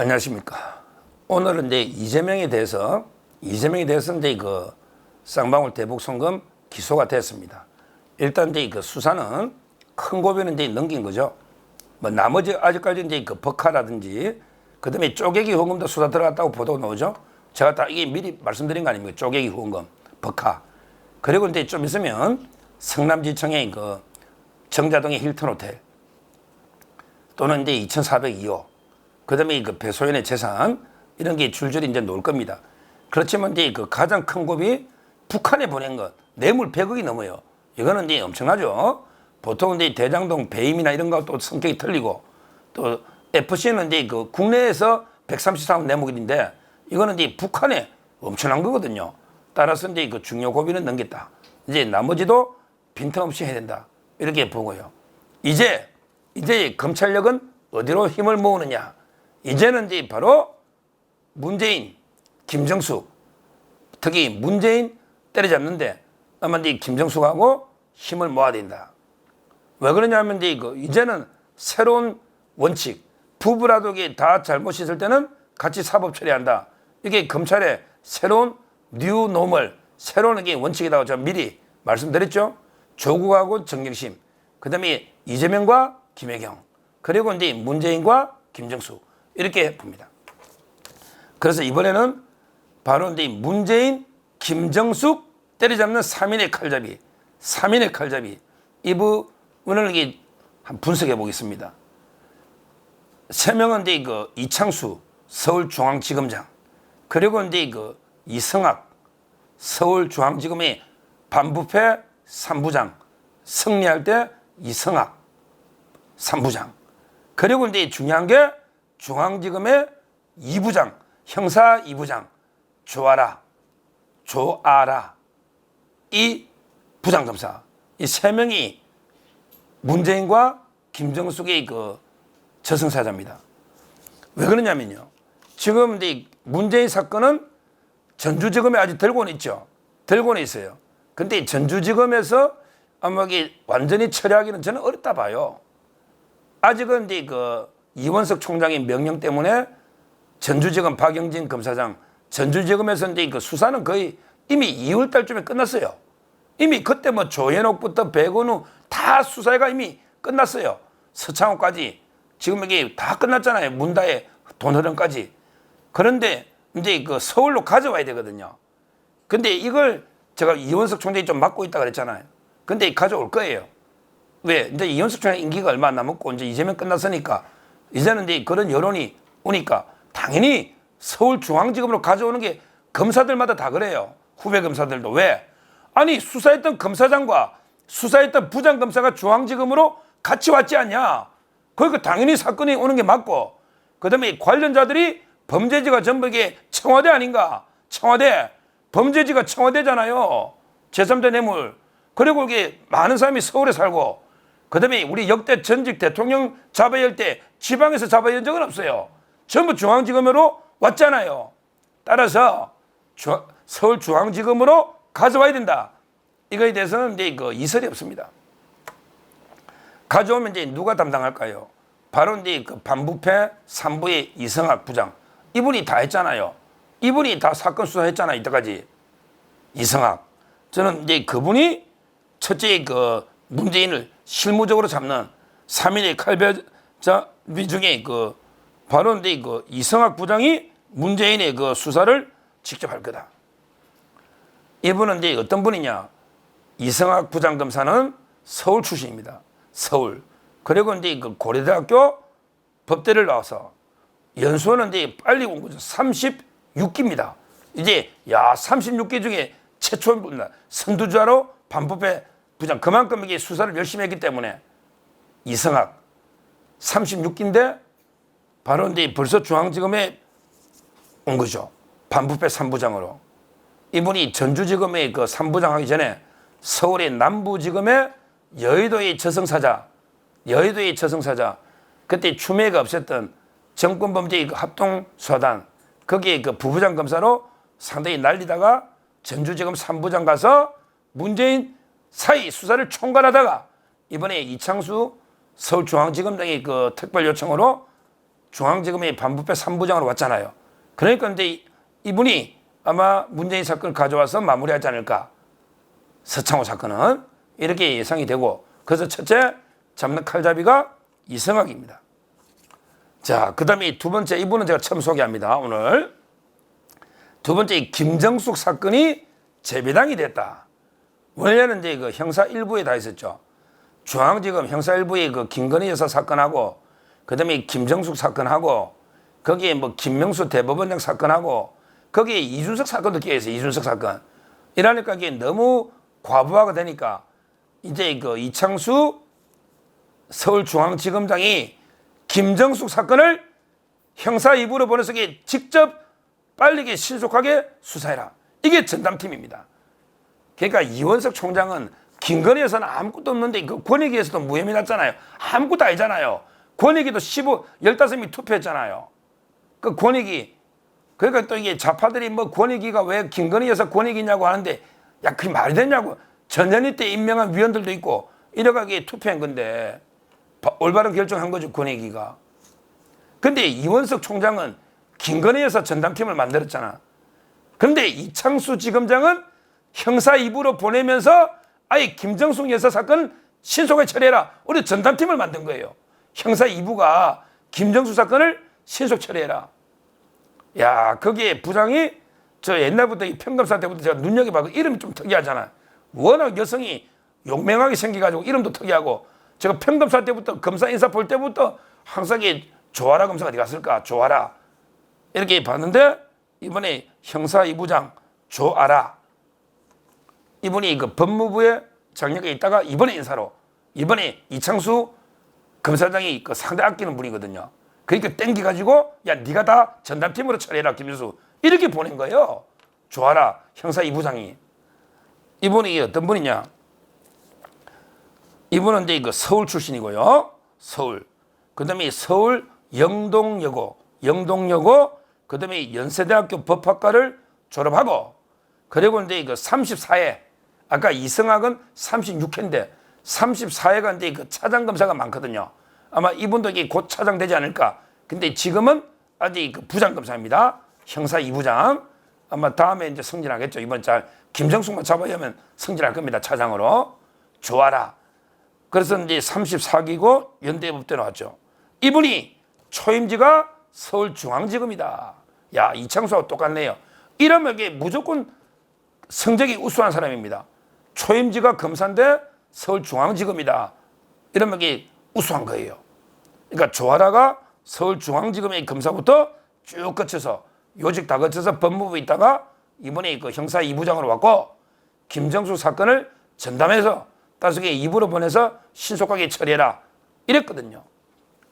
안녕하십니까. 오늘은 이제 이재명에 대해서 이제 그 쌍방울 대북 송금 기소가 됐습니다. 일단 이제 그 수사는 큰 고비는 이제 넘긴 거죠. 뭐 나머지 아직까지 이제 그 버카라든지 그다음에 쪼개기 후원금도 수사 들어갔다고 보도가 나오죠. 제가 다 이게 미리 말씀드린 거 아닙니까? 쪼개기 후원금, 버카. 그리고 이제 좀 있으면 성남지청의 그 정자동의 힐튼 호텔 또는 이제 2,402호 그다음에 그 배소연의 재산 이런 게 줄줄이 이제 놓을 겁니다. 그렇지만 이제 그 가장 큰 곱이 북한에 보낸 것 뇌물 100억이 넘어요. 이거는 이제 엄청나죠. 보통 이제 대장동 배임이나 이런 것도 성격이 틀리고 또 FC는 이제 그 국내에서 133억 뇌물인데 이거는 이제 북한에 엄청난 거거든요. 따라서 이제 그 중요 고비는 넘겼다. 이제 나머지도 빈틈없이 해야 된다. 이렇게 보고요. 이제 검찰력은 어디로 힘을 모으느냐? 이제는 이제 바로 문재인, 김정숙, 특히 문재인 때려잡는데 아마 이제 김정숙하고 힘을 모아야 된다. 왜 그러냐면 이제는 새로운 원칙, 부부라도 다 잘못 있을 때는 같이 사법 처리한다. 이게 검찰의 새로운 뉴 노멀, 새로운 게 원칙이라고 제가 미리 말씀드렸죠. 조국하고 정경심, 그다음에 이재명과 김혜경, 그리고 이제 문재인과 김정숙 이렇게 봅니다. 그래서 이번에는 바로 이제 문재인, 김정숙 때려잡는 3인의 칼잡이 이 부분을 이게 한번 분석해 보겠습니다. 3명은 이제 그 이창수 서울중앙지검장, 그리고 이제 그 이성학 서울중앙지검의 반부패 3부장, 승리할 때 이성학 3부장, 그리고 이제 중요한 게 중앙지검의 2부장, 형사 2부장 조아라 이 부장검사, 이 3명이 문재인과 김정숙의 그 저승사자입니다. 왜 그러냐면요. 지금 이제 문재인 사건은 전주지검에 아직 들고는 있죠. 들고는 있어요. 근데 전주지검에서 아마 이게 완전히 처리하기는 저는 어렵다 봐요. 아직은 이제 그 이원석 총장의 명령 때문에 전주지검 박영진 검사장, 전주지검에서 이제 그 수사는 거의 이미 2월 달쯤에 끝났어요. 이미 그때 뭐 조현옥부터 백원우 다 수사가 이미 끝났어요. 서창호까지 지금 이게 다 끝났잖아요. 문다의 돈 흐름까지. 그런데 이제 그 서울로 가져와야 되거든요. 근데 이걸 제가 이원석 총장이 좀 맡고 있다 그랬잖아요. 근데 가져올 거예요. 왜? 이제 이원석 총장 임기가 얼마 안 남았고 이제 이재명 끝났으니까 이제는 이제 그런 여론이 오니까 당연히 서울중앙지검으로 가져오는 게 검사들마다 다 그래요. 후배 검사들도. 왜? 아니 수사했던 검사장과 수사했던 부장검사가 중앙지검으로 같이 왔지 않냐. 그러니까 당연히 사건이 오는 게 맞고 그다음에 관련자들이 범죄지가 전부 이게 청와대 아닌가. 청와대. 범죄지가 청와대잖아요. 제3자 뇌물. 그리고 이게 많은 사람이 서울에 살고 그다음에 우리 역대 전직 대통령 잡아야 할 때 지방에서 잡아야 한 적은 없어요. 전부 중앙지검으로 왔잖아요. 따라서 서울중앙지검으로 가져와야 된다. 이거에 대해서는 이제 그 이설이 없습니다. 가져오면 이제 누가 담당할까요? 바로 이제 그 반부패 3부의 이성학 부장. 이분이 다 했잖아요. 이분이 다 사건 수사했잖아요. 이때까지. 이성학. 저는 이제 그분이 첫째 그 문재인을 실무적으로 잡는 3인의 칼배자위 중에 그 바로 이제 그 이성학 부장이 문재인의 그 수사를 직접 할 거다. 이분은 이제 어떤 분이냐? 이성학 부장검사는 서울 출신입니다. 서울. 그리고 이제 그 고려대학교 법대를 나와서 연수원은 이제 빨리 온 거죠. 36기입니다. 이제 36기 중에 최초입니다. 선두주자로 반부패 부장. 그만큼 이게 수사를 열심히 했기 때문에 이성학 36기인데 바로 이제 벌써 중앙지검에 온 거죠. 반부패 3부장으로. 이분이 전주지검의 그 3부장 하기 전에 서울의 남부지검의 여의도의 저승사자, 그때 추미애가 없었던 정권범죄의 그 합동수사단, 거기에 그 부부장 검사로 상당히 날리다가 전주지검 3부장 가서 문재인 사이 수사를 총괄하다가 이번에 이창수 서울중앙지검장의 그 특별 요청으로 중앙지검의 반부패 3부장으로 왔잖아요. 그러니까 이제 이분이 아마 문재인 사건을 가져와서 마무리하지 않을까. 서창호 사건은 이렇게 예상이 되고, 그래서 첫째 잡는 칼잡이가 이성학입니다. 자, 그 다음에 두 번째, 이분은 제가 처음 소개합니다. 오늘 두 번째, 김정숙 사건이 재배당이 됐다. 원래는 이제 그 형사 1부에 다 있었죠. 중앙지검 형사 1부에 그 김건희 여사 사건하고, 그 다음에 김정숙 사건하고, 거기에 뭐 김명수 대법원장 사건하고, 거기에 이준석 사건도 끼어있어요. 이준석 사건. 이러니까 이게 너무 과부하가 되니까 이제 그 이창수 서울중앙지검장이 김정숙 사건을 형사 2부로 보내서 직접 빨리 신속하게 수사해라. 이게 전담팀입니다. 그러니까 이원석 총장은 김건희 여사는 아무것도 없는데 그 권익위에서도 무혐의 났잖아요. 아무것도 아니잖아요. 권익위도 15명이 투표했잖아요. 그 권익위. 그러니까 또 이게 좌파들이 뭐 권익위가 왜 김건희 여사 권익위냐고 하는데, 야, 그게 말이 되냐고. 전현희 때 임명한 위원들도 있고 이래가지고 투표한 건데 올바른 결정한 거죠, 권익위가. 근데 이원석 총장은 김건희 여사 전담팀을 만들었잖아. 그런데 이창수 지검장은 형사 2부로 보내면서 아예 김정숙 여사 사건 신속하게 처리해라. 우리 전담팀을 만든 거예요. 형사 2부가 김정숙 사건을 신속 처리해라. 야, 거기에 부장이 저 옛날부터 이 평검사 때부터 제가 눈여겨봐도 이름이 좀 특이하잖아. 워낙 여성이 용맹하게 생겨가지고 이름도 특이하고, 제가 평검사 때부터 검사 인사 볼 때부터 항상 조아라 검사가 어디 갔을까? 조아라. 이렇게 봤는데 이번에 형사 2부장 조아라. 이분이 그 법무부에 장력에 있다가 이번에 인사로, 이번에 이창수 검사장이 그 상당히 아끼는 분이거든요. 그러니까 땡겨가지고 야, 네가 다 전담팀으로 처리해라, 김준수. 이렇게 보낸 거예요. 조아라 형사 2부장이. 이분이 어떤 분이냐? 이분은 이제 그 서울 출신이고요. 서울. 그 다음에 서울 영동여고, 그 다음에 연세대학교 법학과를 졸업하고, 그리고 이제 그 34회, 아까 이성학은 36회인데 34회가 이제 그 차장검사가 많거든요. 아마 이분도 이게 곧 차장 되지 않을까. 근데 지금은 아직 그 부장검사입니다. 형사 2부장. 아마 다음에 이제 승진하겠죠. 이번 잘 김정숙만 잡아야 하면 승진할 겁니다. 차장으로. 좋아라. 그래서 이제 34기고 연대법대 나왔죠. 이분이 초임지가 서울중앙지검이다. 야, 이창수하고 똑같네요. 이러면 이게 무조건 성적이 우수한 사람입니다. 초임지가 검사인데 서울중앙지검이다. 이러면 이게 우수한 거예요. 그러니까 조아라가 서울중앙지검의 검사부터 쭉 거쳐서 요직 다 거쳐서 법무부에 있다가 이번에 그 형사 2부장으로 왔고, 김정숙 사건을 전담해서 따스게 2부로 보내서 신속하게 처리해라. 이랬거든요.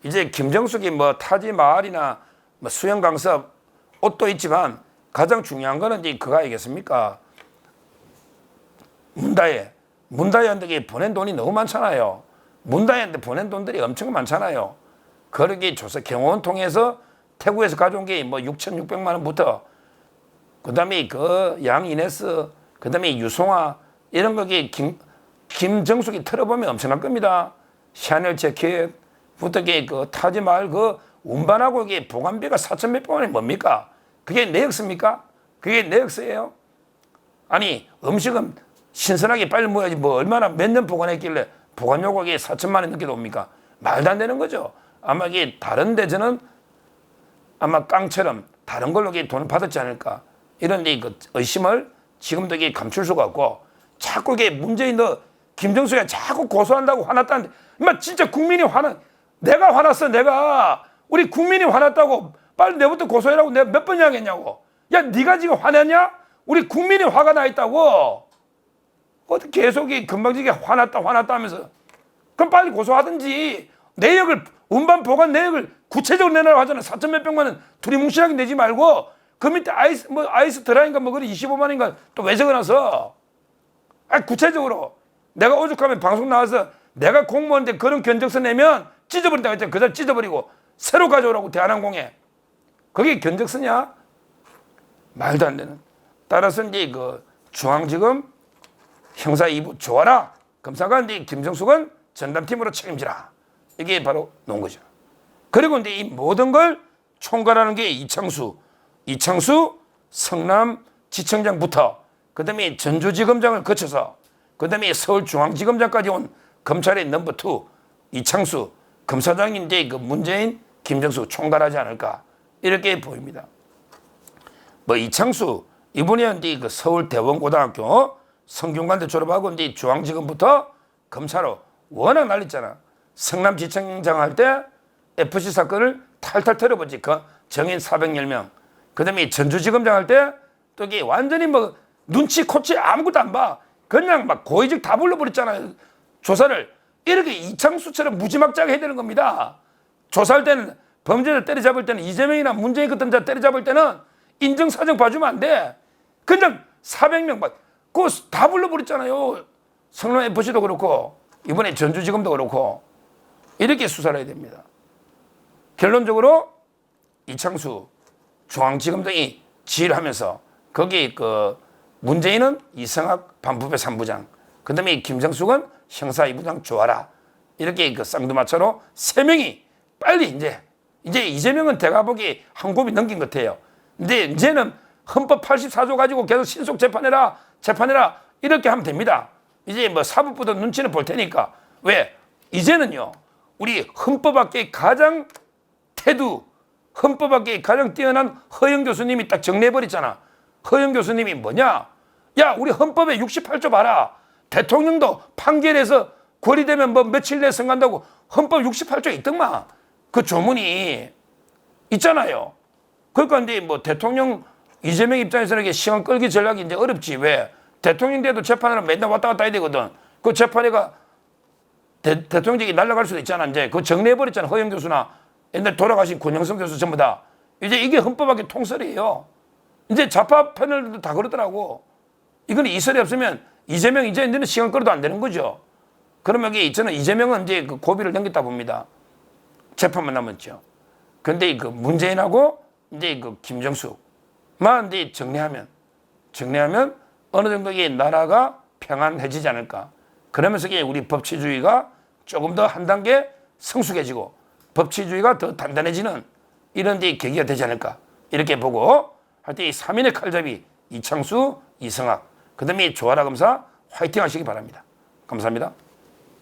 이제 김정숙이 뭐 타지마할이나 뭐 수영 강습 옷도 있지만 가장 중요한 거는 이제 그거 아니겠습니까? 문다혜한테 보낸 돈이 너무 많잖아요. 문다혜한테 보낸 돈들이 엄청 많잖아요. 그러기 조사 경호원 통해서 태국에서 가져온 게 뭐 6,600만 원부터, 그 다음에 그 양이네스, 그 다음에 유송아, 이런 거기 김정숙이 털어보면 엄청날 겁니다. 샤넬 재킷부터 그 타지마할 그 운반하고 이게 보관비가 4,000몇백 원이 뭡니까? 그게 내역서입니까? 그게 내역서예요? 아니, 음식은 신선하게 빨리 먹어야지 뭐 얼마나 몇 년 보관했길래 보관료가 이게 4천만 원 넘게 나옵니까? 말도 안 되는 거죠. 아마 이게 다른 데서는 아마 깡처럼 다른 걸로 돈을 받았지 않을까. 이런 그 의심을 지금도 이게 감출 수가 없고, 자꾸 이게 문재인 너 김정수가 자꾸 고소한다고 화났다는데, 인마 진짜 국민이 내가 화났어. 내가 우리 국민이 화났다고 빨리 내부터 고소해라고 내가 몇 번 이야기했냐고. 야, 네가 지금 화났냐? 우리 국민이 화가 나 있다고. 어떻게 계속 금방지게 화났다 하면서. 그럼 빨리 고소하든지 내역을, 운반 보관 내역을 구체적으로 내놔라고 하잖아. 4천 몇백만 원 두리뭉실하게 내지 말고 그 밑에 아이스 드라인가 뭐 그래 25만인가 또 왜 적어놔서. 구체적으로 내가 오죽하면 방송 나와서 내가 공무원인데 그런 견적서 내면 찢어버린다고 했잖아. 그 사람 찢어버리고 새로 가져오라고 대한항공에. 그게 견적서냐? 말도 안 되는. 따라서 이제 그 중앙지검 형사 2부 조아라 검사가 이제 김정숙은 전담팀으로 책임지라. 이게 바로 놓은 거죠. 그리고 이제 이 모든 걸 총괄하는 게 이창수 성남지청장부터 그다음에 전주지검장을 거쳐서 그다음에 서울중앙지검장까지 온 검찰의 넘버 2 이창수 검사장이 이제 그 문재인 김정수 총괄하지 않을까 이렇게 보입니다. 뭐 이창수 이분이 이제 그 서울대원고등학교 성균관대 졸업하고 이제 중앙지검부터 검사로 워낙 날렸잖아. 성남지청장 할 때 FC 사건을 탈탈 털어보지. 그 정인 410명. 그다음에 전주지검장 할 때 또 이게 완전히 뭐 눈치 코치 아무것도 안 봐. 그냥 막 고위직 다 불러버렸잖아요. 조사를 이렇게 이창수처럼 무지막지하게 해야 되는 겁니다. 조사할 때는 범죄자 때려잡을 때는 이재명이나 문재인 같은 자 때려잡을 때는 인정사정 봐주면 안 돼. 그냥 400명 막 그거 다 불러버렸잖아요. 성남 FC도 그렇고 이번에 전주지검도 그렇고 이렇게 수사를 해야 됩니다. 결론적으로 이창수 중앙지검장이 지휘를 하면서 거기 그 문재인은 이성학 반부배 3부장 그다음에 김정숙은 형사 2부장 조아라 이렇게 그 쌍두마차로 3명이 빨리 이제 이재명은 제가 보기 한 곱이 넘긴 것 같아요. 근데 이제는 헌법 84조 가지고 계속 신속 재판해라 이렇게 하면 됩니다. 이제 뭐 사법부도 눈치는 볼 테니까. 왜? 이제는요 우리 헌법학계의 가장 헌법학계의 가장 뛰어난 허영 교수님이 딱 정리해버렸잖아. 허영 교수님이 뭐냐? 야 우리 헌법에 68조 봐라. 대통령도 판결에서 거리되면 뭐 며칠 내에 선고한다고 헌법 68조에 있더만. 그 조문이 있잖아요. 그러니까 이제 뭐 대통령 이재명 입장에서는 이게 시간 끌기 전략이 이제 어렵지. 왜? 대통령 돼도 재판하러 맨날 왔다 갔다 해야 되거든. 그 재판회가 대통령직이 날아갈 수도 있잖아. 이제 그거 정리해버렸잖아. 허영 교수나 옛날 돌아가신 권영선 교수 전부 다. 이제 이게 헌법학의 통설이에요. 이제 좌파 패널들도 다 그러더라고. 이건 이설이 없으면 이재명 이제는 시간 끌어도 안 되는 거죠. 그러면 저는 이재명은 이제 그 고비를 넘겼다 봅니다. 재판만 남았죠. 그런데 그 문재인하고 이제 그 김정숙만 이제 정리하면 어느 정도 이 나라가 평안해지지 않을까. 그러면서 우리 법치주의가 조금 더 한 단계 성숙해지고 법치주의가 더 단단해지는 이런 데 계기가 되지 않을까 이렇게 보고 할 때 이 3인의 칼잡이 이창수, 이성학 그다음에 조아라 검사 화이팅 하시기 바랍니다. 감사합니다.